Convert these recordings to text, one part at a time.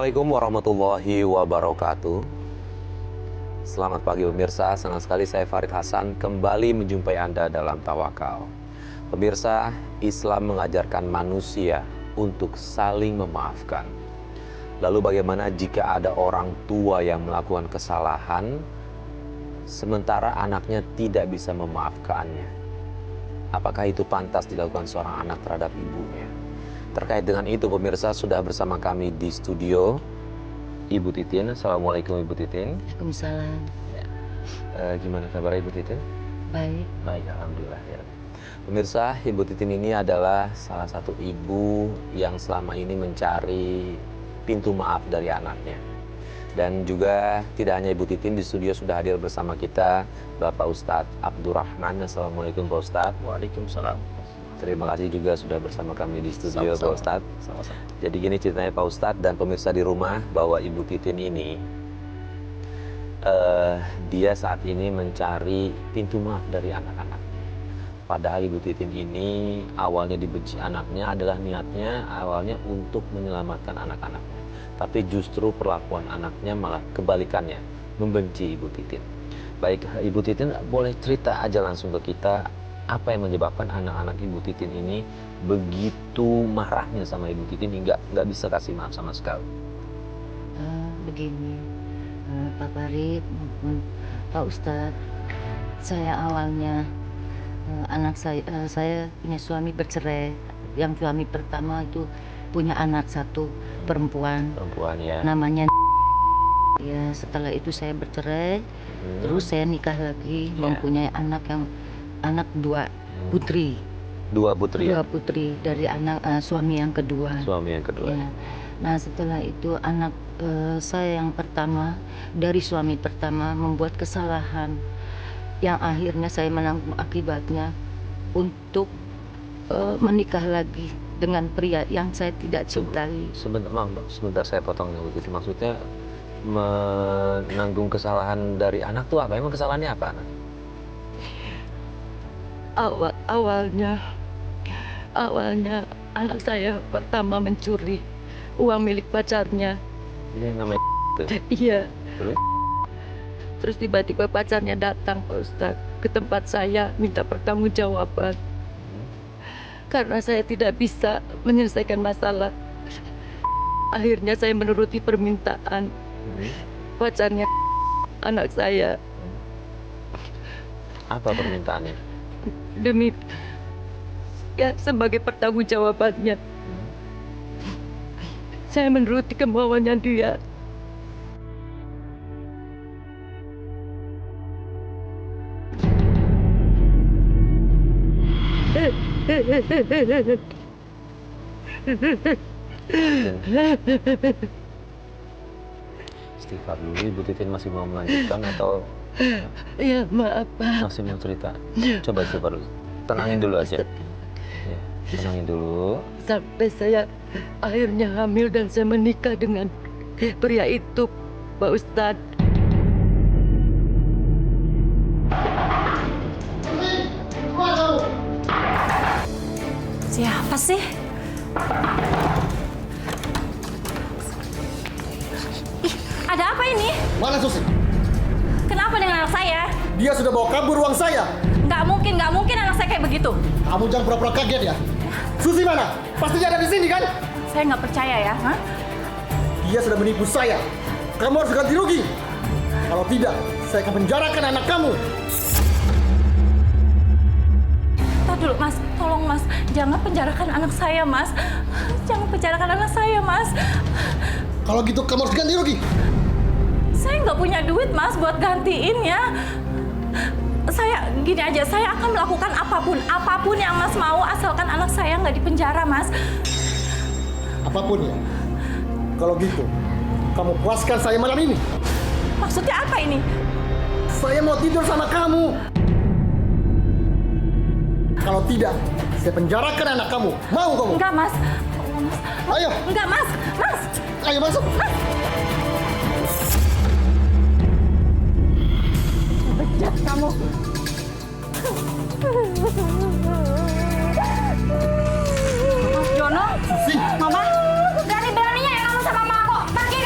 Assalamualaikum warahmatullahi wabarakatuh. Selamat pagi pemirsa, senang sekali saya Farid Hasan kembali menjumpai Anda dalam Tawakal. Pemirsa, Islam mengajarkan manusia untuk saling memaafkan. Lalu bagaimana jika ada orang tua yang melakukan kesalahan, sementara anaknya tidak bisa memaafkannya? Apakah itu pantas dilakukan seorang anak terhadap ibunya? Terkait dengan itu pemirsa, sudah bersama kami di studio Ibu Titin. Assalamualaikum Ibu Titin. Waalaikumsalam. Gimana kabar Ibu Titin? Baik. Baik, alhamdulillah ya. Pemirsa, Ibu Titin ini adalah salah satu ibu yang selama ini mencari pintu maaf dari anaknya. Dan juga tidak hanya Ibu Titin, di studio sudah hadir bersama kita Bapak Ustadz Abdurrahman. Assalamualaikum Pak Ustadz. Waalaikumsalam. Terima kasih juga sudah bersama kami di studio Sama-sama. Pak Ustadz. Sama-sama. Jadi gini ceritanya Pak Ustadz dan pemirsa di rumah, bahwa Ibu Titin ini dia saat ini mencari pintu maaf dari anak-anak. Padahal Ibu Titin ini awalnya dibenci anaknya, adalah niatnya awalnya untuk menyelamatkan anak-anaknya. Tapi justru perlakuan anaknya malah kebalikannya, membenci Ibu Titin. Baik, Ibu Titin boleh cerita aja langsung ke kita, apa yang menyebabkan anak-anak Ibu Titin ini begitu marahnya sama Ibu Titin hingga nggak bisa kasih maaf sama sekali? Begini, Pak Farid maupun Pak Ustadz, saya awalnya anak saya punya suami bercerai. Yang suami pertama itu punya anak satu perempuan Ya. namanya. Ya, setelah itu saya bercerai, terus saya nikah lagi, mempunyai anak dua putri. Dua putri. Dua putri dari anak suami yang kedua. Suami yang kedua. Ya. Nah, setelah itu anak saya yang pertama dari suami pertama membuat kesalahan yang akhirnya saya menanggung akibatnya untuk menikah lagi dengan pria yang saya tidak cintai. Sebentar saya potong Ibu Titin. Maksudnya menanggung kesalahan dari anak tuh apa? Emang kesalahannya apa anak? Awalnya anak saya pertama mencuri uang milik pacarnya. Ini yang namanya itu. Iya. Terus? Terus tiba-tiba pacarnya datang, Pak Ustadz, ke tempat saya minta pertanggungjawaban. Karena saya tidak bisa menyelesaikan masalah. Akhirnya saya menuruti permintaan pacarnya anak saya. Apa permintaannya? Demi sebagai pertanggungjawabannya, saya menuruti kemauannya dia. Istighfar dulu, Ibu Titin masih mau melanjutkan atau Ya, maaf Pak. masih mau cerita? Coba istighfar dulu. Tenangin dulu aja. Ya, tenangin dulu. Sampai saya akhirnya hamil dan saya menikah dengan pria itu, Pak Ustadz. Siapa sih? Ih, ada apa ini? Mana Susi? Kenapa dengan anak saya? Dia sudah bawa kabur uang saya. Nggak mungkin anak saya kayak begitu. Kamu jangan pura-pura kaget ya. Susi mana? Pasti dia ada di sini kan? Saya nggak percaya ya. Hah? Dia sudah menipu saya. Kamu harus ganti rugi. Kalau tidak, saya akan penjarakan anak kamu. Tar dulu Mas, tolong Mas, jangan penjarakan anak saya Mas. Jangan penjarakan anak saya Mas. Kalau gitu kamu harus ganti rugi. Saya nggak punya duit Mas buat gantiin ya. Saya gini aja, saya akan melakukan apapun yang Mas mau asalkan anak saya nggak dipenjara Mas. Apapun ya. Kalau gitu, kamu puaskan saya malam ini. Maksudnya apa ini? Saya mau tidur sama kamu. Kalau tidak, saya penjarakan anak kamu. Mau kamu? Enggak Mas. Oh, Mas. Ayo. Enggak Mas. Mas. Ayo masuk. Bejat kamu. Mas Jono, Susi. Mama, berani-beraninya ya kamu sama Mama kok. Pergi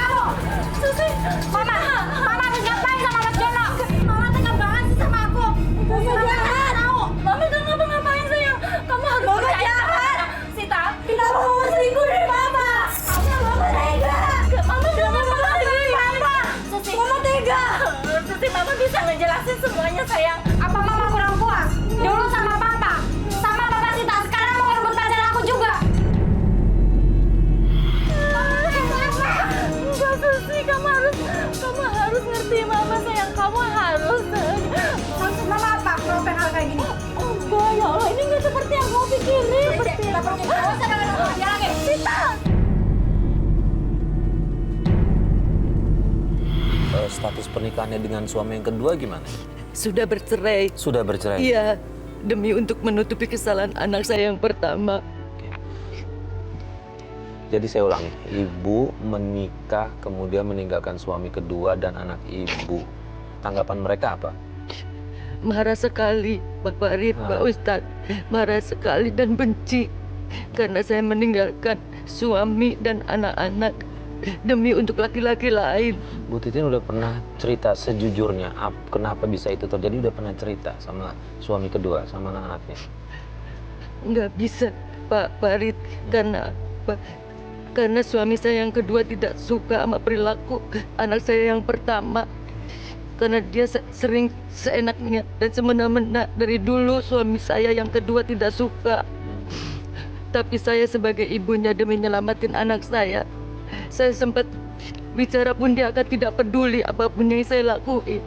kayak gini. Enggak, ya Allah, ini nggak seperti yang kau pikirin. Sita! Status pernikahannya dengan suami yang kedua gimana? Sudah bercerai. Sudah bercerai? Iya, demi untuk menutupi kesalahan anak saya yang pertama. Jadi saya ulangi, ibu menikah kemudian meninggalkan suami kedua dan anak ibu. Tanggapan mereka apa? Marah sekali, Pak Farid, Pak Ustadz. Marah sekali dan benci. Karena saya meninggalkan suami dan anak-anak demi untuk laki-laki lain. Bu Titin udah pernah cerita sejujurnya kenapa bisa itu terjadi? Udah pernah cerita sama suami kedua, sama anak-anaknya? Nggak bisa, Pak Farid. Karena suami saya yang kedua tidak suka sama perilaku anak saya yang pertama. Karena dia sering seenaknya dan semena-mena. Dari dulu suami saya yang kedua tidak suka. Tapi saya sebagai ibunya demi menyelamatin anak saya sempat bicara pun dia akan tidak peduli apapun yang saya lakuin.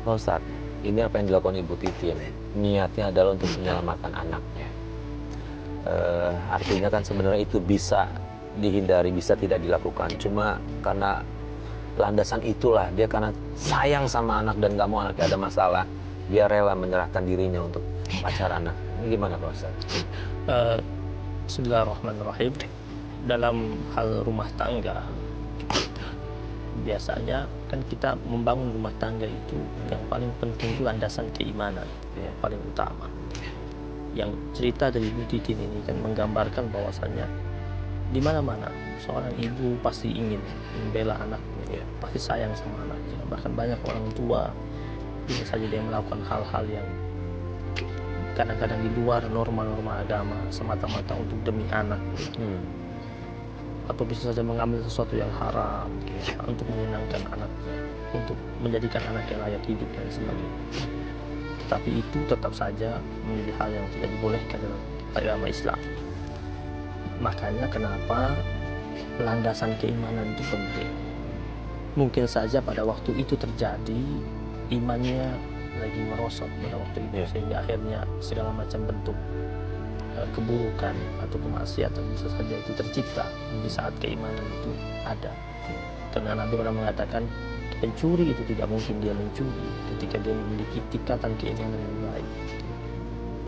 Pak Ustadz, ini apa yang dilakukan Ibu Titin? Niatnya adalah untuk menyelamatkan anaknya. Artinya kan sebenarnya itu bisa dihindari, bisa tidak dilakukan. Cuma karena landasan itulah, dia karena sayang sama anak dan nggak mau anaknya ada masalah, dia rela menyerahkan dirinya untuk pacar anak. Ini gimana Pak Ustadz? Bismillahirrahmanirrahim. Dalam hal rumah tangga, biasanya kan kita membangun rumah tangga itu yang paling penting itu landasan keimanan yang paling utama. Yang cerita dari Ibu Titin ini kan menggambarkan bahwasannya di mana-mana seorang ibu pasti ingin membela anaknya, pasti sayang sama anaknya. Bahkan banyak orang tua bisa saja dia melakukan hal-hal yang kadang-kadang di luar norma-norma agama semata-mata untuk demi anak. Atau bisa saja mengambil sesuatu yang haram untuk menyenangkan anaknya, untuk menjadikan anaknya layak hidup dan sebagainya. Tetapi itu tetap saja menjadi hal yang tidak dibolehkan dalam agama Islam. Makanya kenapa landasan keimanan itu penting. Mungkin saja pada waktu itu terjadi imannya lagi merosot pada waktu itu, sehingga akhirnya segala macam bentuk keburukan atau kemaksiatan bisa saja itu tercipta di saat keimanan itu ada. Karena Nabi pernah mengatakan pencuri itu tidak mungkin dia mencuri ketika dia memiliki tingkatan keimanan yang baik.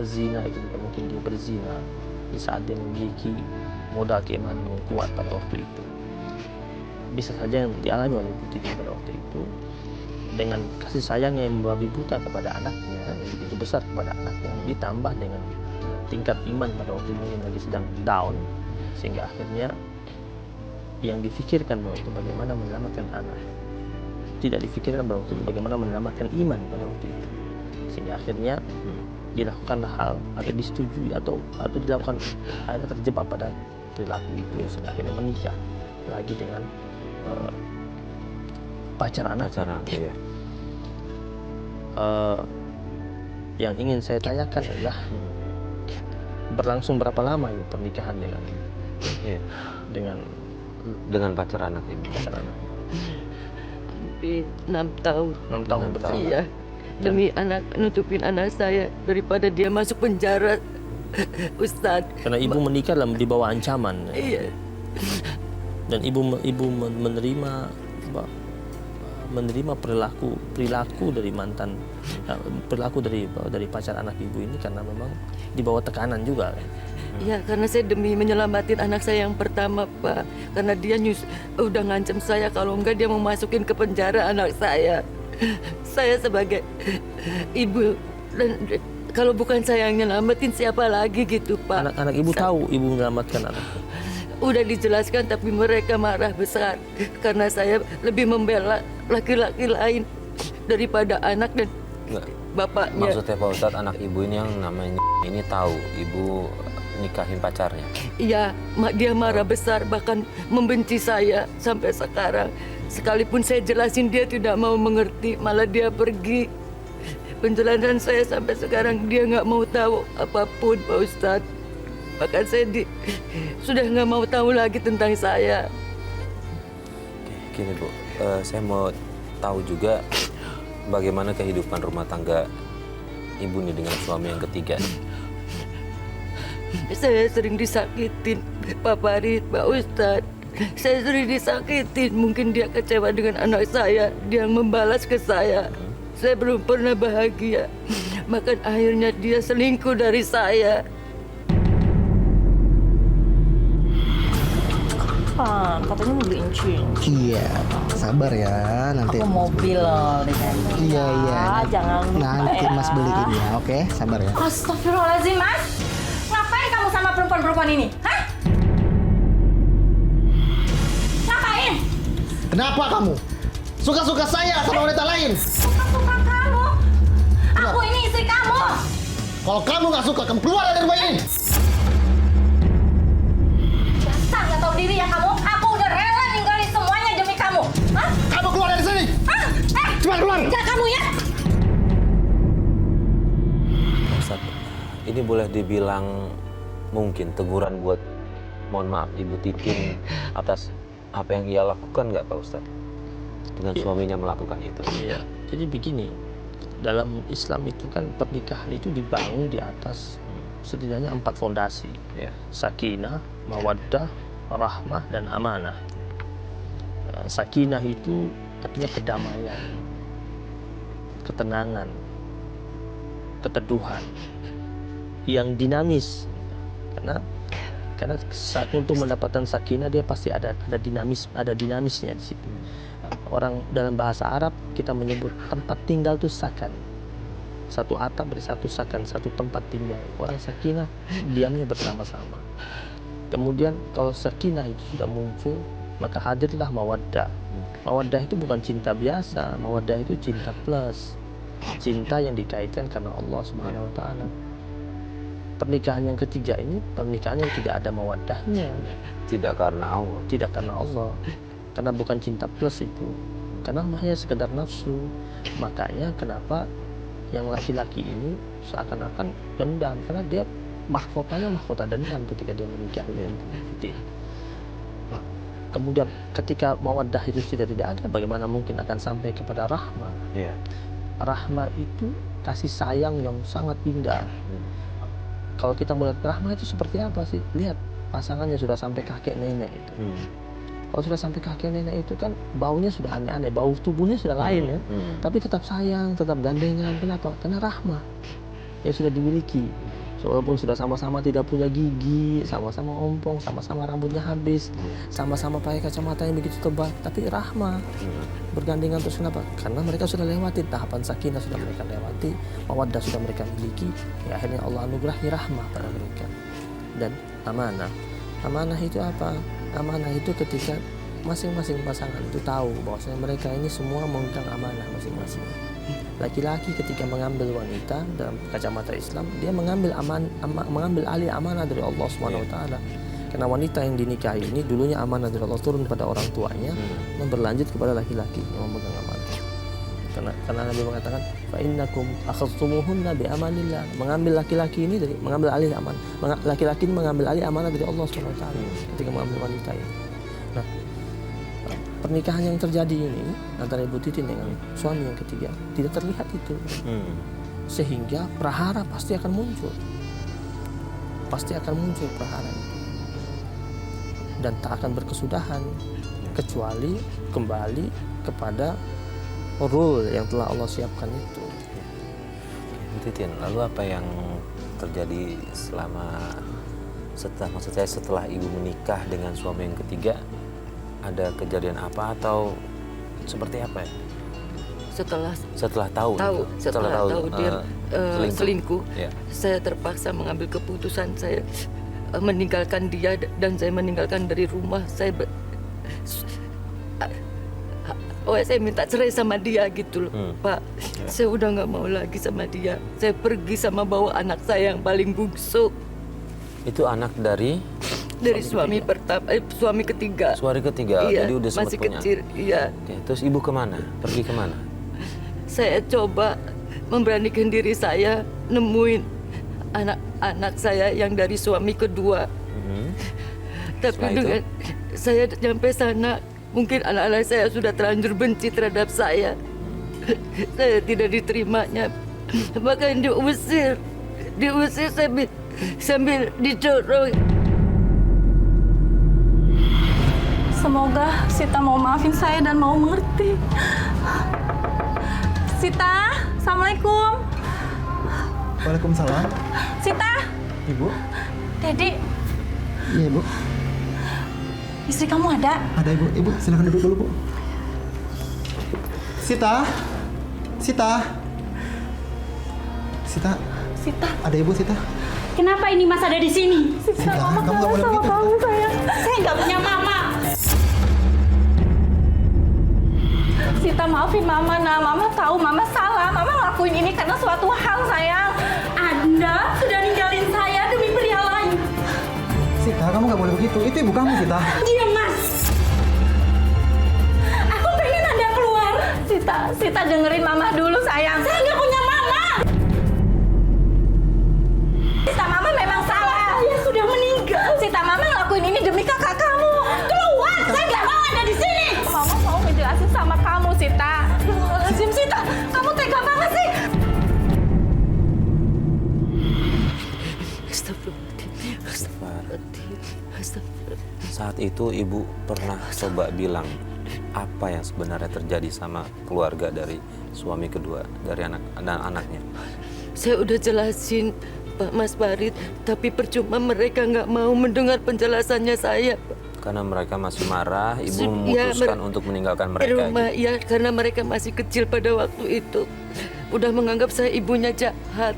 Berzina itu tidak mungkin dia berzina di saat dia memiliki modal keimanan yang kuat pada waktu itu. Bisa saja yang dialami oleh Ibu Titin pada waktu itu dengan kasih sayangnya yang membabi buta kepada anaknya, yang begitu besar kepada anaknya, ditambah dengan tingkat iman pada waktu itu yang lagi sedang down, sehingga akhirnya yang difikirkan bahwa itu bagaimana menyelamatkan anak, tidak difikirkan bahwa itu bagaimana menyelamatkan iman pada waktu itu, sehingga akhirnya dilakukan hal atau disetujui atau dilakukan, akhirnya terjebak pada perilaku itu, sehingga akhirnya menikah lagi dengan pacar anak. Yang ingin saya tanyakan adalah berlangsung berapa lama itu pernikahan dengan pacar anak ini? Pacar anak. Hampir 6 tahun. 6 tahun betul. Iya. Demi anak, nutupin anak saya daripada dia masuk penjara, Ustadz. Karena ibu menikah dalam di bawah ancaman. Iya. Dan ibu menerima perilaku dari mantan, perilaku dari pacar anak ibu ini karena memang di bawah tekanan juga. Ya, karena saya demi menyelamatin anak saya yang pertama, Pak. Karena dia udah ngancam saya kalau enggak dia mau masukin ke penjara anak saya. Saya sebagai ibu, dan kalau bukan saya yang nyelamatin siapa lagi gitu, Pak. Anak ibu tahu ibu menyelamatkan anak. Udah dijelaskan tapi mereka marah besar karena saya lebih membela laki-laki lain daripada anak dan bapaknya. Maksudnya Pak Ustadz, anak ibu ini yang namanya ini tahu ibu nikahin pacarnya? Iya, dia marah besar, bahkan membenci saya sampai sekarang. Sekalipun saya jelasin dia tidak mau mengerti, malah dia pergi. Penjelasan saya sampai sekarang dia nggak mau tahu apapun, Pak Ustadz. Bahkan saya sudah nggak mau tahu lagi tentang saya. Gini Bu, saya mau tahu juga bagaimana kehidupan rumah tangga ibu nih dengan suami yang ketiga? Saya sering disakitin, Pak Farid, Pak Ustadz. Saya sering disakitin. Mungkin dia kecewa dengan anak saya. Dia membalas ke saya. Saya belum pernah bahagia. Maka akhirnya dia selingkuh dari saya. Pak, katanya mau beliin cincin. Iya, sabar ya nanti. Aku mobil loh dengan Iya iya. jangan lupa Nanti ya. Mas beliin ya, oke? Sabar ya. Astagfirullahaladzim, Mas. Ngapain kamu sama perempuan-perempuan ini? Hah? Ngapain? Kenapa kamu? Suka-suka saya sama wanita lain. Suka-suka kamu. Aku ini istri kamu. Kalau kamu nggak suka, kamu keluar dari rumah ini. Dasar nggak tahu diri ya kamu. Aku udah rela ninggalin semuanya demi kamu. Hah? Kamu keluar dari sini. Cepat keluar. Jangan kamu ya. Ustaz, ini boleh dibilang mungkin teguran buat, mohon maaf, Ibu Titin atas apa yang ia lakukan nggak Pak Ustaz? Dengan suaminya melakukan itu. Iya. Jadi begini, dalam Islam itu kan pernikahan itu dibangun di atas setidaknya 4 fondasi. Ya. Sakinah, mawaddah, rahmah, dan amanah. Sakinah itu artinya kedamaian, ketenangan, keteduhan yang dinamis. Karena saat untuk mendapatkan sakinah dia pasti ada dinamisnya di situ. Orang dalam bahasa Arab kita menyebut tempat tinggal itu sakan. Satu atap dari satu sakan, satu tempat tinggal. Orang sakinah diamnya bersama-sama. Kemudian kalau sakinah itu sudah muncul, maka hadirlah mawaddah. Mawaddah itu bukan cinta biasa, mawaddah itu cinta plus. Cinta yang dikaitkan karena Allah Subhanahu wa taala. Pernikahan yang ketiga ini pernikahan yang tidak ada mawaddahnya. Tidak karena Allah. Tidak karena Allah. Karena bukan cinta plus itu. Karena hanya sekedar nafsu. Makanya kenapa yang laki-laki ini seakan-akan dendam, karena dia mahkotanya mahkota dendam ketika dia menikah dengan Titin. Kemudian ketika mawaddah itu tidak ada, bagaimana mungkin akan sampai kepada rahmah? Iya. Rahmah itu kasih sayang yang sangat indah. Kalau kita melihat rahmah itu seperti apa sih? Lihat pasangannya sudah sampai kakek nenek itu. Kalau sudah sampai kakek nenek itu kan baunya sudah aneh-aneh, bau tubuhnya sudah lain ya. Tapi tetap sayang, tetap gandengan. Kenapa? Karena rahmah yang sudah dimiliki. Walaupun sudah sama-sama tidak punya gigi, sama-sama ompong, sama-sama rambutnya habis, sama-sama pakai kacamata yang begitu tebal, tapi rahmah bergandengan terus. Kenapa? Karena mereka sudah lewati tahapan sakinah, sudah mereka lewati, mawaddah sudah mereka miliki, ya akhirnya Allah anugerahi rahmah pada mereka. Dan amanah. Amanah itu apa? Amanah itu ketika masing-masing pasangan itu tahu bahwasanya mereka ini semua memegang amanah masing-masing. Laki-laki ketika mengambil wanita dalam kacamata Islam, dia mengambil alih amanah dari Allah Subhanahu wa taala. Karena wanita yang dinikahi ini dulunya amanah dari Allah turun pada orang tuanya dan berlanjut kepada laki-laki yang memegang amanah. Karena Nabi mengatakan fa innakum akhadtumuhunna bi amanillah. Mengambil laki-laki ini dari mengambil alih amanah. Laki-laki ini mengambil alih amanah dari Allah Subhanahu wa taala ketika mengambil wanita ini. Nah, pernikahan yang terjadi ini antara Ibu Titin dengan suami yang ketiga tidak terlihat itu, sehingga prahara pasti akan muncul, prahara itu, dan tak akan berkesudahan kecuali kembali kepada rule yang telah Allah siapkan itu. Ibu Titin, lalu apa yang terjadi setelah Ibu menikah dengan suami yang ketiga? Ada kejadian apa atau seperti apa ya? Setelah tahu dia selingkuh, ya. Saya terpaksa mengambil keputusan saya meninggalkan dia dan saya meninggalkan dari rumah. Saya minta cerai sama dia gitu loh, Pak. Ya. Saya udah nggak mau lagi sama dia. Saya pergi sama bawa anak saya yang paling bungsu. Itu anak dari Suami ketiga. Suami ketiga, Iya, jadi udah sempat masih punya. kecil, iya. Oke, terus Ibu kemana? Pergi kemana? Saya coba memberanikan diri saya nemuin anak saya yang dari suami kedua. Tapi Setelah itu? dengan saya sampai sana, mungkin anak-anak saya sudah terlanjur benci terhadap saya. Saya tidak diterimanya bahkan diusir sambil didorong. Semoga Sita mau maafin saya dan mau mengerti. Sita, Assalamualaikum. Waalaikumsalam. Sita, Ibu? Dedi, Iya, Ibu. istri kamu ada? Ada, Ibu. Ibu, silakan duduk dulu, Bu. Sita. Sita. Sita. Sita, Ada Ibu, Sita. Kenapa ini Mas ada di sini? Sita, Sita, mama kamu nggak boleh kangen sama begitu, kamu Sita. sayang. Saya nggak punya mama. Sita, maafin mama, nah. Mama tahu mama salah. Mama ngelakuin ini karena suatu hal, sayang. Anda sudah ninggalin saya demi pria lain. Sita, kamu nggak boleh begitu. Itu ibu kamu, Sita. Diam, Mas. Aku pengen Anda keluar. Sita dengerin mama dulu, sayang. Saya nggak punya mama. Sita, mama memang salah. Saya sudah meninggal. Sita, mama ngelakuin ini demi kakak kamu. Keluar. Saya nggak mau Anda di sini. Mama mau ngejelasin sama kamu, Sita. Lazim, Sita, kamu tega banget sih. Saat itu ibu pernah coba bilang apa yang sebenarnya terjadi sama keluarga dari suami kedua dari anak dan anaknya. Saya udah jelasin, Pak Mas Farid, tapi percuma mereka nggak mau mendengar penjelasannya saya, Pak. Karena mereka masih marah, ibu Ya, memutuskan untuk meninggalkan mereka. Rumah, ya, karena mereka masih kecil pada waktu itu. Udah menganggap saya ibunya jahat.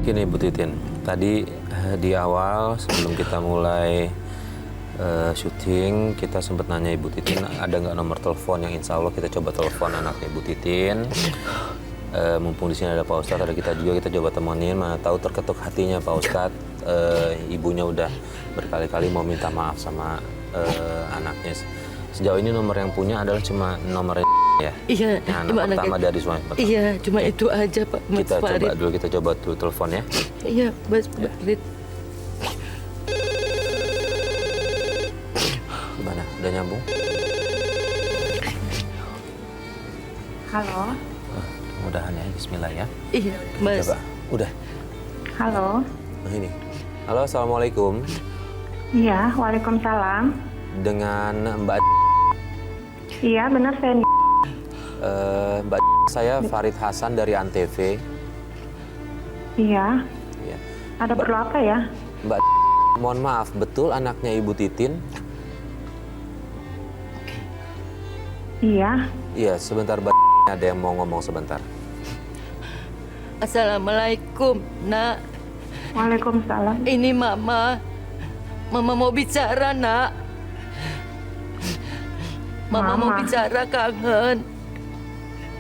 Gini Bu Titin, tadi di awal sebelum kita mulai syuting, kita sempat nanya Ibu Titin ada nggak nomor telepon yang insya Allah kita coba telepon anaknya Ibu Titin. Mumpung di sini ada Pak Ustadz, ada kita juga, kita coba temenin. Mana tahu terketuk hatinya Pak Ustadz, ibunya udah berkali-kali mau minta maaf sama anaknya. Sejauh ini nomor yang punya adalah cuma nomor ya. Iya, Yang anak cuma anak pertama dari suami pertama. Iya, cuma itu aja, Pak Mas Kita Farid. coba dulu telepon ya. Iya, Mas Farid. Gimana? Udah nyambung? Halo, Mudahan ya, Bismillah ya. Iya, Mas. Coba, udah. halo. Nah ini. Halo, Assalamualaikum. Iya, waalaikumsalam. Dengan Mbak Iya, benar saya. Mbak saya Farid Hasan dari Antv. Iya. Ya. Ada perlu apa ya? Mbak, mohon maaf, betul anaknya Ibu Titin? Iya. Iya, sebentar Mbak, ada yang mau ngomong sebentar. Assalamualaikum, Nak. Waalaikumsalam. Ini Mama. Mama mau bicara, Nak. Mama mau Mama. bicara, kangen.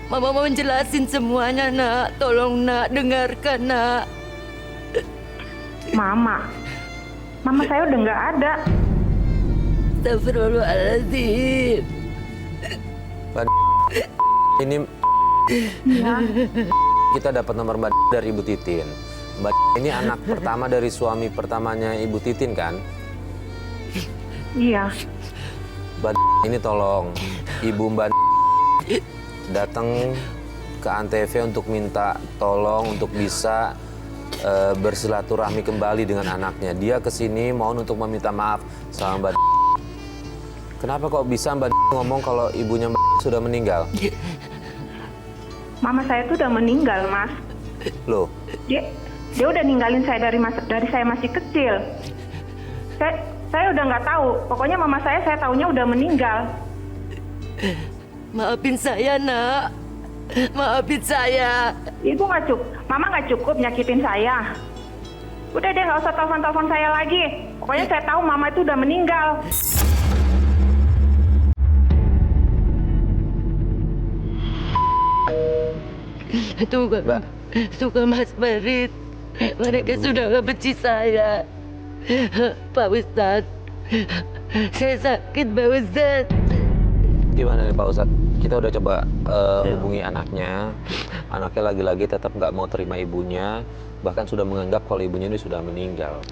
Mama mau menjelasin semuanya, Nak. Tolong, Nak, dengarkan, Nak. Mama. Mama saya udah nggak ada. Astagfirullahaladzim. Mbak, ini Iya. kita dapat nomor Mbak dari Ibu Titin. Mbak ini anak pertama dari suami pertamanya Ibu Titin kan? Iya. Mbak ini tolong Ibu Mbak datang ke Antv untuk minta tolong untuk bisa bersilaturahmi kembali dengan anaknya. Dia kesini mohon untuk meminta maaf sama Mbak. Kenapa kok bisa Mbak ngomong kalau ibunya Mbak sudah meninggal? Mama saya tuh udah meninggal, Mas. Loh, Dia udah ninggalin saya dari saya masih kecil. Saya udah nggak tahu. Pokoknya mama saya taunya udah meninggal. Maafin saya, Nak. Maafin saya. Ibu nggak cukup, mama nggak cukup nyakitin saya. Udah deh, nggak usah telepon saya lagi. Pokoknya saya tahu mama itu udah meninggal. Tuh kan Mas Farid. Mereka sudah nggak benci saya. Pak Ustadz. Saya sakit, Pak Ustadz. gimana nih Pak Ustadz? Kita udah coba hubungi anaknya. Anaknya lagi-lagi tetap nggak mau terima ibunya. Bahkan sudah menganggap kalau ibunya ini sudah meninggal.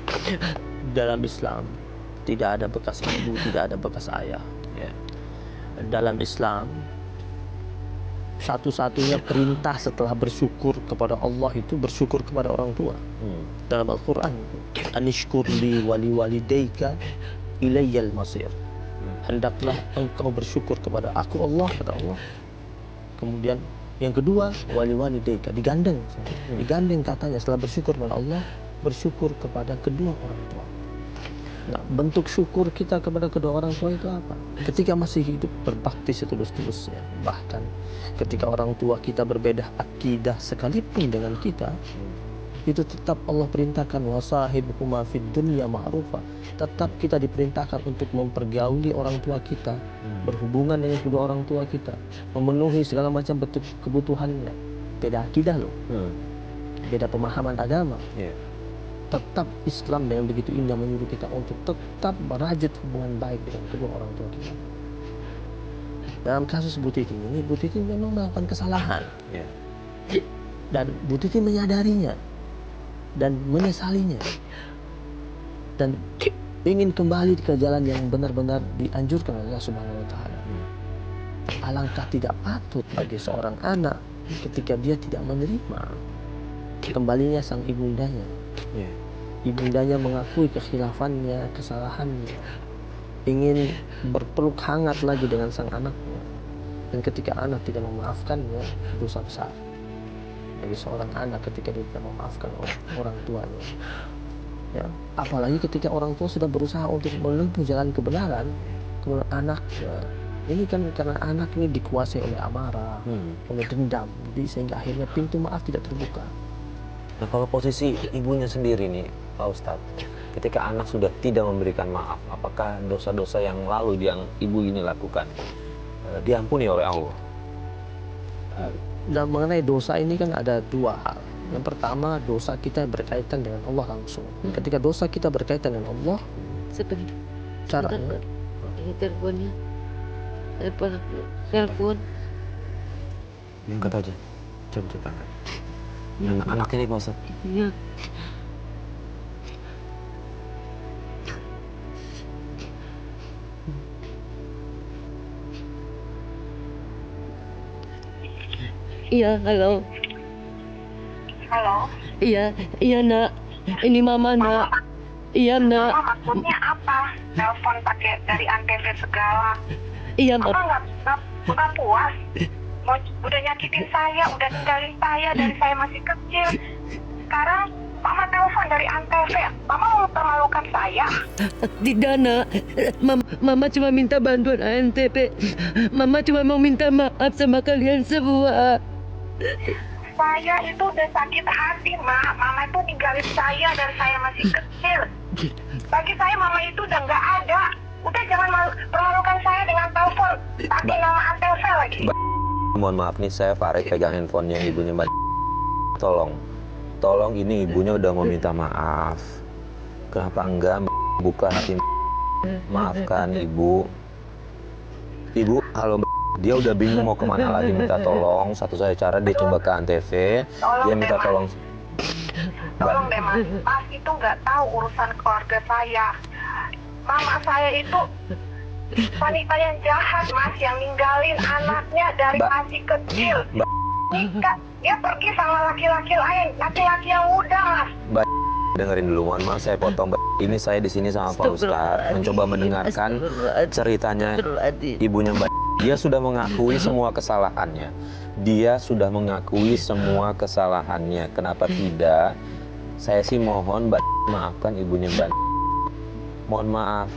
Dalam Islam tidak ada bekas ibu, tidak ada bekas ayah. Ya. Dalam Islam satu-satunya perintah setelah bersyukur kepada Allah itu bersyukur kepada orang tua. Dalam Al-Quran, anishkurli wali walidayka ilayyal masir. Hendaklah engkau bersyukur kepada aku Allah, kata Allah. Kemudian yang kedua, wali walidayka, digandeng katanya setelah bersyukur kepada Allah, bersyukur kepada kedua orang tua. Nah, bentuk syukur kita kepada kedua orang tua itu apa? Ketika masih hidup berbakti setulus-tulusnya. Bahkan ketika orang tua kita berbeda akidah sekalipun dengan kita, itu tetap Allah perintahkan wasahibuhuma fid dunya ma'rufa. Tetap kita diperintahkan untuk mempergauli orang tua kita, berhubungan dengan kedua orang tua kita, memenuhi segala macam bentuk kebutuhannya. Beda akidah loh, beda pemahaman agama. Tetap Islam dengan begitu indah menyuruh kita untuk tetap merajut hubungan baik dengan kedua orang tua kita. Dalam kasus Bu Titi ini, Bu Titi memang melakukan kesalahan, dan Bu Titi menyadarinya dan menyesalinya, dan ingin kembali ke jalan yang benar-benar dianjurkan oleh Allah Subhanahu wa Ta'ala. Alangkah tidak patut bagi seorang anak ketika dia tidak menerima kembalinya sang ibundanya. Ibundanya mengakui kekhilafannya, kesalahannya, ingin berpeluk hangat lagi dengan sang anaknya, dan ketika anak tidak memaafkannya, dosa besar bagi seorang anak ketika dia tidak memaafkan orang tuanya. Ya, apalagi ketika orang tua sudah berusaha untuk menempuh jalan kebenaran, kemudian anak ini kan karena anak ini dikuasai oleh amarah, oleh dendam, jadi sehingga akhirnya pintu maaf tidak terbuka. Nah, kalau posisi ibunya sendiri nih, Pak Ustadz, ketika anak sudah tidak memberikan maaf, apakah dosa-dosa yang lalu yang ibu ini lakukan diampuni oleh Allah? Dan mengenai dosa ini kan ada dua hal. Yang pertama, dosa kita berkaitan dengan Allah langsung. Ketika dosa kita berkaitan dengan Allah, Sebentar. caranya Ini teleponnya. Telepon. Angkat aja, coba angkat. Anak ini Pak Ustadz. Iya. Iya, halo. Halo. Iya nak. Ini mama nak. Iya nak. Mama, maksudnya apa? Telepon pakai dari Antv segala. Iya Mama mama. nggak puas. Udah nyakitin saya, udah ninggalin saya dari saya masih kecil. Sekarang Mama telepon dari Antv. Mama mau mempermalukan saya. Tidak nak. Mama cuma minta bantuan ANTP. Mama cuma mau minta maaf sama kalian semua. Saya itu udah sakit hati, Ma. Mama itu ninggalin saya dari saya masih kecil. Bagi saya Mama itu udah nggak ada. Udah jangan permalukan saya dengan telepon pakai nama Antv lagi. Mohon maaf nih, saya Farid pegang handphonenya ibunya Mbak. Tolong ini ibunya udah mau minta maaf. Kenapa enggak buka hati maafkan ibu. Ibu, halo Mbak. Dia udah bingung mau kemana lagi minta tolong. Satu-satunya cara dia coba ke Antv, dia minta tolong. Tolong deh Mas, Mas itu nggak tahu urusan keluarga saya. Mama saya itu wanita yang jahat Mas, yang ninggalin anaknya dari masih kecil. Nikah, dia pergi sama laki-laki lain, laki-laki yang muda Mas. Mbak, dengerin dulu, mohon maaf saya potong. Mbak, ini saya di sini sama Pak Ustadz mencoba mendengarkan ceritanya ibunya Mbak. Dia sudah mengakui semua kesalahannya. Kenapa tidak? Saya sih mohon Mbak maafkan ibunya Mbak. Mohon maaf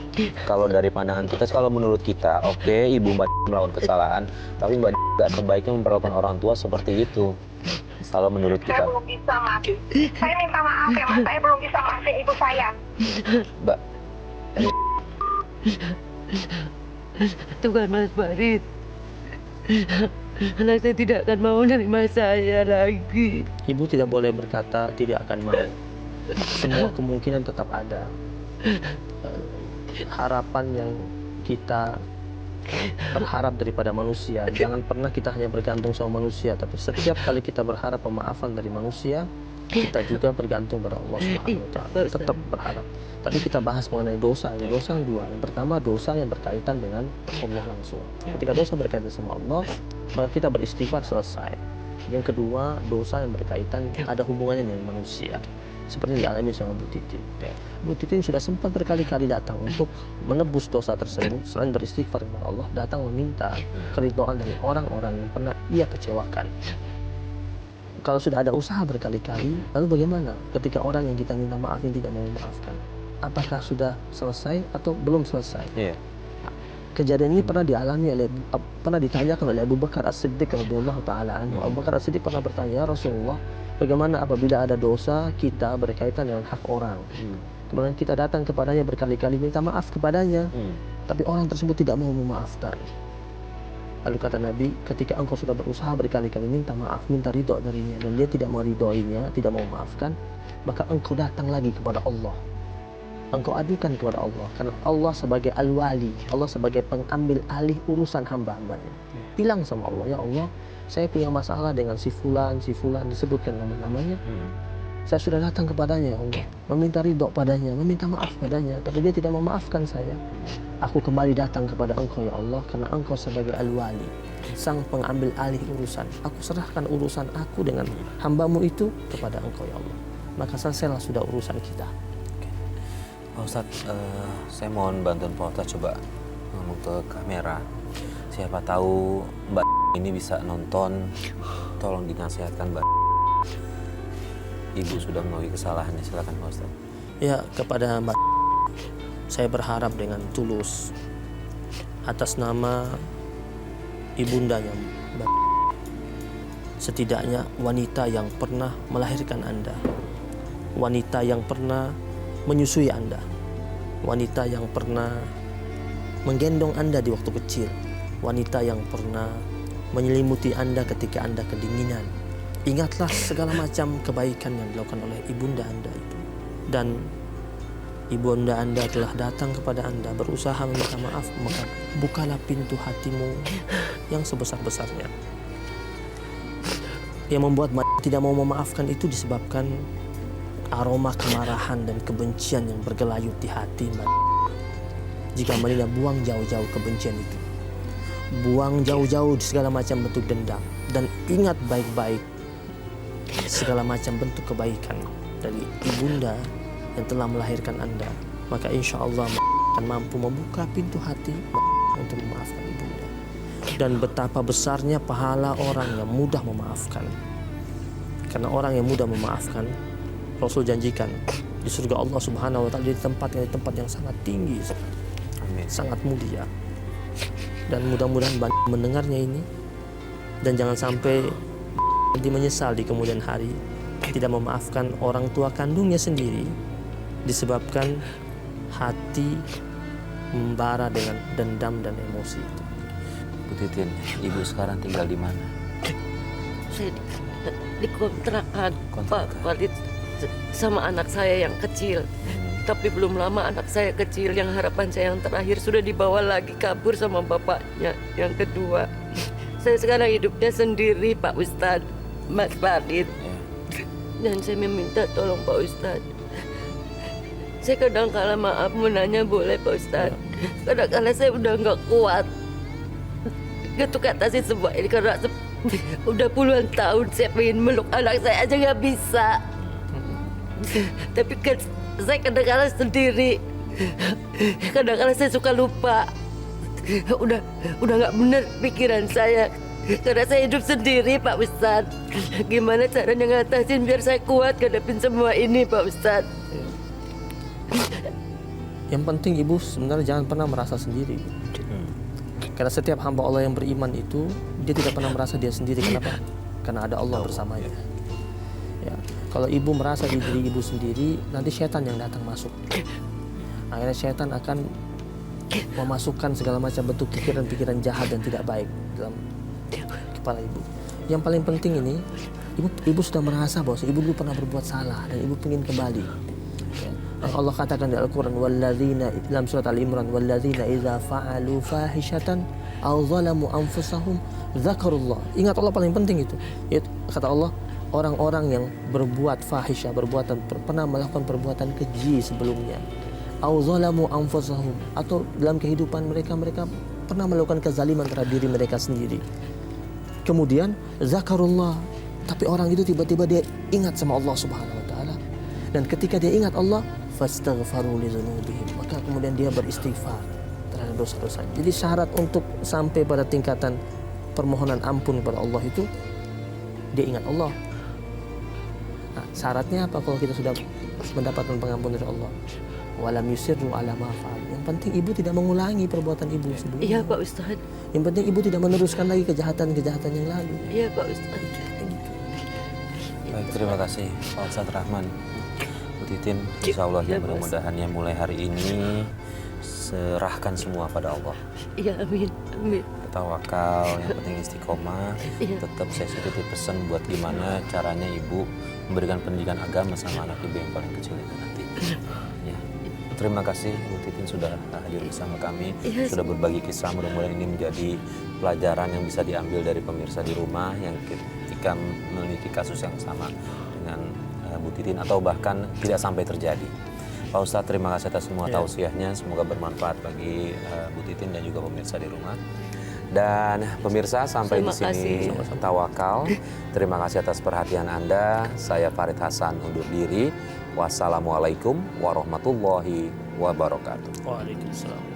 kalau dari pandangan kita, kalau menurut kita, oke, ibu Mbak melakukan kesalahan, tapi Mbak nggak sebaiknya memperlakukan orang tua seperti itu. Kalau menurut kita. Saya belum bisa maafin. Saya minta maaf ya Mas, saya belum bisa maafin ibu saya. Mbak. Itu kan Mas Farid. Anak saya tidak akan mau menerima saya lagi. ibu tidak boleh berkata tidak akan mau. Semua kemungkinan tetap ada. Harapan yang kita berharap daripada manusia, jangan pernah kita hanya bergantung sama manusia, tapi setiap kali kita berharap pemaafan dari manusia, kita juga bergantung pada Allah Subhanahu wa Ta'ala. Tetap berharap. Tadi kita bahas mengenai dosa. Dosa yang dua. Yang pertama, dosa yang berkaitan dengan Allah langsung. Ketika dosa berkaitan sama Allah, maka kita beristighfar, selesai. Yang kedua, dosa yang berkaitan ada hubungannya dengan manusia, seperti dialami sama Bu Titin. Bu Titin sudah sempat berkali-kali datang untuk menebus dosa tersebut. Selain beristighfar kepada Allah, datang meminta keridhaan dari orang-orang yang pernah ia kecewakan. Kalau sudah ada usaha berkali-kali, lalu bagaimana ketika orang yang kita minta maaf yang tidak mau memaafkan? Apakah sudah selesai atau belum selesai? Kejadian ini pernah ditanyakan oleh Abu Bakar As-Siddiq radhiyallahu taala anhu. Abu Bakar As-Siddiq pernah bertanya, Rasulullah, bagaimana apabila ada dosa kita berkaitan dengan hak orang? Kemudian kita datang kepadanya berkali-kali minta maaf kepadanya, tapi orang tersebut tidak mau memaafkan. Lalu kata Nabi, ketika engkau sudah berusaha berkali-kali minta maaf, minta ridho darinya, dan dia tidak mau ridhoinya, tidak mau memaafkan, maka engkau datang lagi kepada Allah. Engkau adukan kepada Allah, karena Allah sebagai al-wali, Allah sebagai pengambil alih urusan hamba-hambanya. Bilang sama Allah, ya Allah, saya punya masalah dengan si fulan disebutkan namanya. Saya sudah datang kepadanya, ya Allah, meminta ridho padanya, meminta maaf padanya, tapi dia tidak memaafkan saya. Aku kembali datang kepada engkau, ya Allah, karena engkau sebagai al-wali, sang pengambil alih urusan. Aku serahkan urusan aku dengan hambamu itu kepada engkau, ya Allah. Maka selesailah sudah urusan kita. Pak Ustadz, saya mohon bantuan Pak Ustadz, coba ngomong ke kamera. Siapa tahu Mbak ini bisa nonton, tolong dinasihatkan Mbak. Ibu sudah mengakui kesalahannya, silakan Pak Ustadz. Ya, kepada Mbak, saya berharap dengan tulus atas nama ibundanya Mbak, setidaknya wanita yang pernah melahirkan Anda, wanita yang pernah menyusui Anda, wanita yang pernah menggendong Anda di waktu kecil, wanita yang pernah menyelimuti Anda ketika Anda kedinginan. Ingatlah segala macam kebaikan yang dilakukan oleh ibunda Anda itu. Dan ibunda Anda telah datang kepada Anda berusaha meminta maaf, maka bukalah pintu hatimu yang sebesar-besarnya. Yang membuat tidak mau memaafkan itu disebabkan aroma kemarahan dan kebencian yang bergelayut di hati. Jika Madinah, buang jauh-jauh kebencian itu, buang jauh-jauh segala macam bentuk dendam, dan ingat baik-baik segala macam bentuk kebaikan dari ibunda yang telah melahirkan Anda. Maka insya Allah akan mampu membuka pintu hati untuk memaafkan ibunda. Dan betapa besarnya pahala orang yang mudah memaafkan. Karena orang yang mudah memaafkan, Rasul janjikan di surga Allah Subhanahu wa taala di tempat yang sangat tinggi sekali. Amin. Sangat mulia. Dan mudah-mudahan banyak mendengarnya ini, dan jangan sampai nanti menyesal di kemudian hari tidak memaafkan orang tua kandungnya sendiri disebabkan hati membara dengan dendam dan emosi itu. Bu Titin, Ibu sekarang tinggal di mana? Saya di kontrakan Pak Walid sama anak saya yang kecil. Tapi belum lama anak saya kecil yang harapan saya yang terakhir sudah dibawa lagi kabur sama bapaknya yang kedua. Saya sekarang hidupnya sendiri Pak Ustadz, Mas Walid. Dan saya meminta tolong Pak Ustadz. Saya kadang-kala maaf menanya boleh Pak Ustadz. Kadang-kala saya udah nggak kuat untuk atasi semua ini karena udah puluhan tahun saya pengen meluk anak saya aja nggak bisa. Tapi kan saya kadang-kala sendiri, kadang-kala saya suka lupa. Udah nggak benar pikiran saya karena saya hidup sendiri Pak Ustadz. Gimana caranya ngatasin biar saya kuat ngadepin semua ini Pak Ustadz? Yang penting Ibu sebenarnya jangan pernah merasa sendiri. Karena setiap hamba Allah yang beriman itu dia tidak pernah merasa dia sendiri. Kenapa? Karena ada Allah bersamanya. Ya, kalau Ibu merasa di diri Ibu sendiri, nanti setan yang datang masuk. Akhirnya setan akan memasukkan segala macam bentuk pikiran-pikiran jahat dan tidak baik dalam kepala Ibu. Yang paling penting ini, Ibu sudah merasa bahwa Ibu dulu pernah berbuat salah dan Ibu ingin kembali. Ya. Allah katakan di Al-Quran, walladzina, dalam surat Al-Imran, walladzina idza fa'alu fahishatan aw zalamu anfusahum dzakarullah. Ingat Allah paling penting itu. Yaitu, kata Allah, orang-orang yang berbuat fahisyah, pernah melakukan perbuatan keji sebelumnya, aw zalamu anfusahum, atau dalam kehidupan mereka pernah melakukan kezaliman terhadap diri mereka sendiri. Kemudian zakarullah, tapi orang itu tiba-tiba dia ingat sama Allah Subhanahu wa taala. Dan ketika dia ingat Allah, fastaghfaru li dzunubihim, maka kemudian dia beristighfar terhadap dosa-dosa. Jadi syarat untuk sampai pada tingkatan permohonan ampun kepada Allah itu dia ingat Allah. Nah, syaratnya apa kalau kita sudah mendapatkan pengampunan dari Allah? Walam yusirru ala ma fa'al. Yang penting ibu tidak mengulangi perbuatan ibu sebelumnya. Iya Pak Ustadz. Yang penting ibu tidak meneruskan lagi kejahatan-kejahatan yang lalu. Iya Pak Ustadz. Baik, terima kasih Pak Ustadz Rahman. Bu Titin, insya Allah ya mudah-mudahan ya mulai hari ini serahkan semua pada Allah. Iya, amin. Amin. Tawakal, yang penting istiqomah. Iya. Tetap saya titip pesan buat gimana caranya ibu memberikan pendidikan agama sama anak ibu yang paling kecil itu nanti. Ya. Terima kasih Bu Titin sudah hadir bersama kami, Iya, sudah berbagi kisah. Mudah-mudahan ini menjadi pelajaran yang bisa diambil dari pemirsa di rumah yang ketika memiliki kasus yang sama dengan Bu Titin atau bahkan tidak sampai terjadi. Pak Ustadz, terima kasih atas semua tausiahnya. Semoga bermanfaat bagi Bu Titin dan juga pemirsa di rumah. Dan pemirsa, sampai di sini Tawakal. Terima kasih atas perhatian Anda. Saya Farid Hasan undur diri. Wassalamualaikum warahmatullahi wabarakatuh. Waalaikumsalam.